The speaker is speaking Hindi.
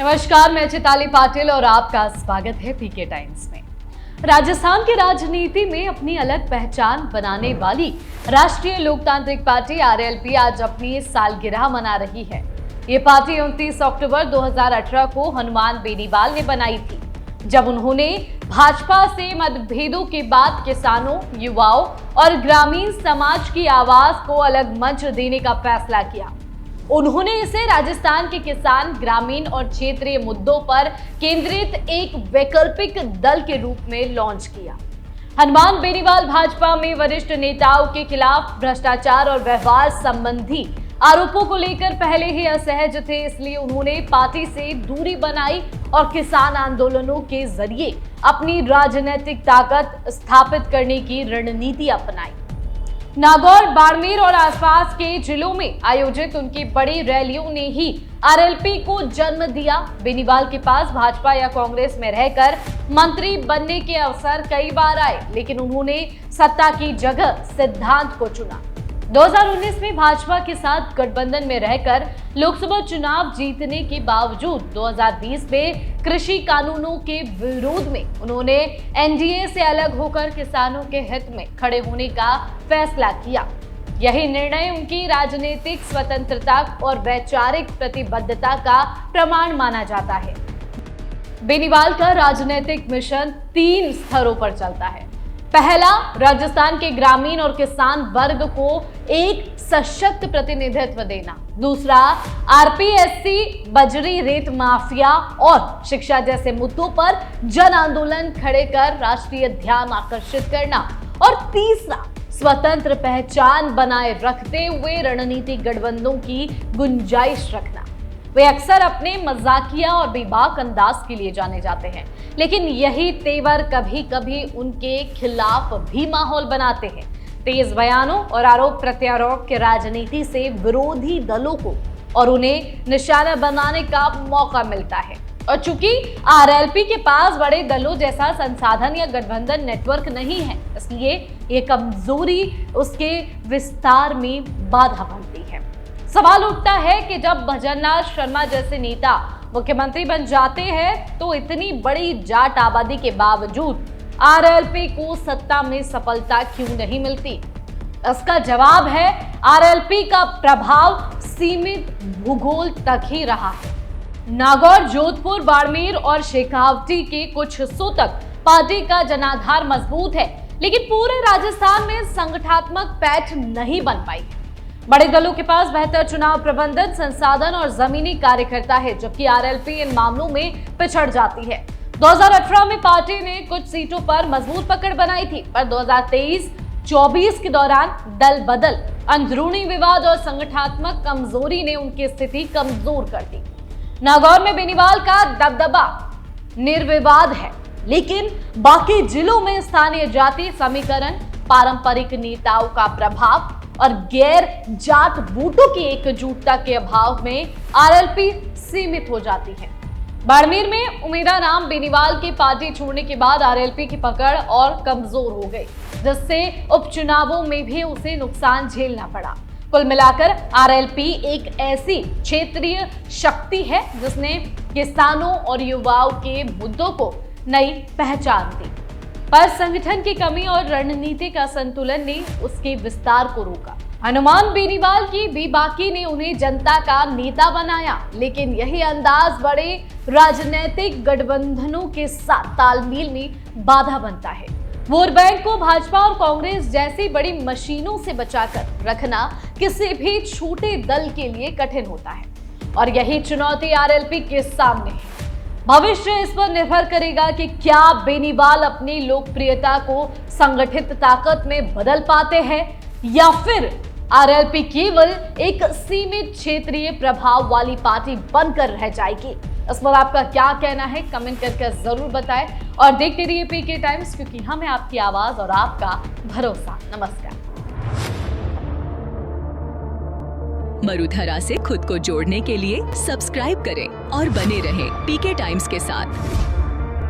नमस्कार, मैं चिताली पाटिल और आपका स्वागत है पीके टाइम्स में। राजस्थान की राजनीति में अपनी अलग पहचान बनाने वाली राष्ट्रीय लोकतांत्रिक पार्टी आरएलपी आज अपनी सालगिरह मना रही है। ये पार्टी 29 अक्टूबर 2018 को हनुमान बेनीवाल ने बनाई थी, जब उन्होंने भाजपा से मतभेदों के बाद किसानों, युवाओं और ग्रामीण समाज की आवाज को अलग मंच देने का फैसला किया। उन्होंने इसे राजस्थान के किसान, ग्रामीण और क्षेत्रीय मुद्दों पर केंद्रित एक वैकल्पिक दल के रूप में लॉन्च किया। हनुमान बेनीवाल भाजपा में वरिष्ठ नेताओं के खिलाफ भ्रष्टाचार और व्यवहार संबंधी आरोपों को लेकर पहले ही असहज थे, इसलिए उन्होंने पार्टी से दूरी बनाई और किसान आंदोलनों के जरिए अपनी राजनीतिक ताकत स्थापित करने की रणनीति अपनाई। नागौर, बाड़मेर और आसपास के जिलों में आयोजित उनकी बड़ी रैलियों ने ही आरएलपी को जन्म दिया। बेनीवाल के पास भाजपा या कांग्रेस में रहकर मंत्री बनने के अवसर कई बार आए, लेकिन उन्होंने सत्ता की जगह सिद्धांत को चुना। 2019 में भाजपा के साथ गठबंधन में रहकर लोकसभा चुनाव जीतने के बावजूद 2020 में कृषि कानूनों के विरोध में उन्होंने एनडीए से अलग होकर किसानों के हित में खड़े होने का फैसला किया। यही निर्णय उनकी राजनीतिक स्वतंत्रता और वैचारिक प्रतिबद्धता का प्रमाण माना जाता है। बेनीवाल का राजनीतिक मिशन 3 स्तरों पर चलता है। पहला, राजस्थान के ग्रामीण और किसान वर्ग को एक सशक्त प्रतिनिधित्व देना। दूसरा, आरपीएससी, बजरी रेत माफिया और शिक्षा जैसे मुद्दों पर जन आंदोलन खड़े कर राष्ट्रीय ध्यान आकर्षित करना। और तीसरा, स्वतंत्र पहचान बनाए रखते हुए रणनीतिक गठबंधनों की गुंजाइश रखना। वे अक्सर अपने मजाकिया और बेबाक अंदाज के लिए जाने जाते हैं, लेकिन यही तेवर कभी कभी उनके खिलाफ भी माहौल बनाते हैं। तेज बयानों और आरोप प्रत्यारोप की राजनीति से विरोधी दलों को और उन्हें निशाना बनाने का मौका मिलता है। और चूंकि आरएलपी के पास बड़े दलों जैसा संसाधन या गठबंधन नेटवर्क नहीं है, इसलिए ये कमजोरी उसके विस्तार में बाधा बनती है। सवाल उठता है कि जब भजनलाल शर्मा जैसे नेता मुख्यमंत्री बन जाते हैं तो इतनी बड़ी जाट आबादी के बावजूद आरएलपी को सत्ता में सफलता क्यों नहीं मिलती? इसका जवाब है, आरएलपी का प्रभाव सीमित भूगोल तक ही रहा है। नागौर, जोधपुर, बाड़मेर और शेखावटी के कुछ हिस्सों तक पार्टी का जनाधार मजबूत है, लेकिन पूरे राजस्थान में संगठनात्मक पैठ नहीं बन पाई है। बड़े दलों के पास बेहतर चुनाव प्रबंधन, संसाधन और जमीनी कार्यकर्ता है, जबकि आरएलपी इन मामलों में पिछड़ जाती है। 2018 में पार्टी ने कुछ सीटों पर मजबूत पकड़ बनाई थी, पर 2023-24 के दौरान दल बदल, अंदरूनी विवाद और संगठनात्मक कमजोरी ने उनकी स्थिति कमजोर कर दी। नागौर में बेनीवाल का दबदबा निर्विवाद है, लेकिन बाकी जिलों में स्थानीय जाति समीकरण, पारंपरिक नेताओं का प्रभाव और गैर जाट बूटों की एकजुटता के अभाव में आरएलपी सीमित हो जाती है। बाड़मेर में उमेदाराम बेनीवाल की पार्टी छोड़ने के बाद आरएलपी की पकड़ और कमजोर हो गई, जिससे उपचुनावों में भी उसे नुकसान झेलना पड़ा। कुल मिलाकर आरएलपी एक ऐसी क्षेत्रीय शक्ति है जिसने किसानों और युवाओं के मुद्दों को नई पहचान दी, पर संगठन की कमी और रणनीतिक असंतुलन ने उसके विस्तार को रोका। हनुमान बेनीवाल की बेबाकी ने उन्हें जनता का नेता बनाया, लेकिन यही अंदाज बड़े राजनीतिक गठबंधनों के साथ तालमेल में बाधा बनता है। वोट बैंक को भाजपा और कांग्रेस जैसी बड़ी मशीनों से बचाकर रखना किसी भी छोटे दल के लिए कठिन होता है, और यही चुनौती आरएलपी के सामने है। भविष्य इस पर निर्भर करेगा कि क्या बेनीवाल अपनी लोकप्रियता को संगठित ताकत में बदल पाते हैं, या फिर आरएलपी केवल एक सीमित क्षेत्रीय प्रभाव वाली पार्टी बनकर रह जाएगी। इस पर आपका क्या कहना है, कमेंट करके जरूर बताएं और देखते रहिए पीके टाइम्स, क्योंकि हमें आपकी आवाज और आपका भरोसा। नमस्कार। मरुधरा से खुद को जोड़ने के लिए सब्सक्राइब करें और बने रहें पीके टाइम्स के साथ।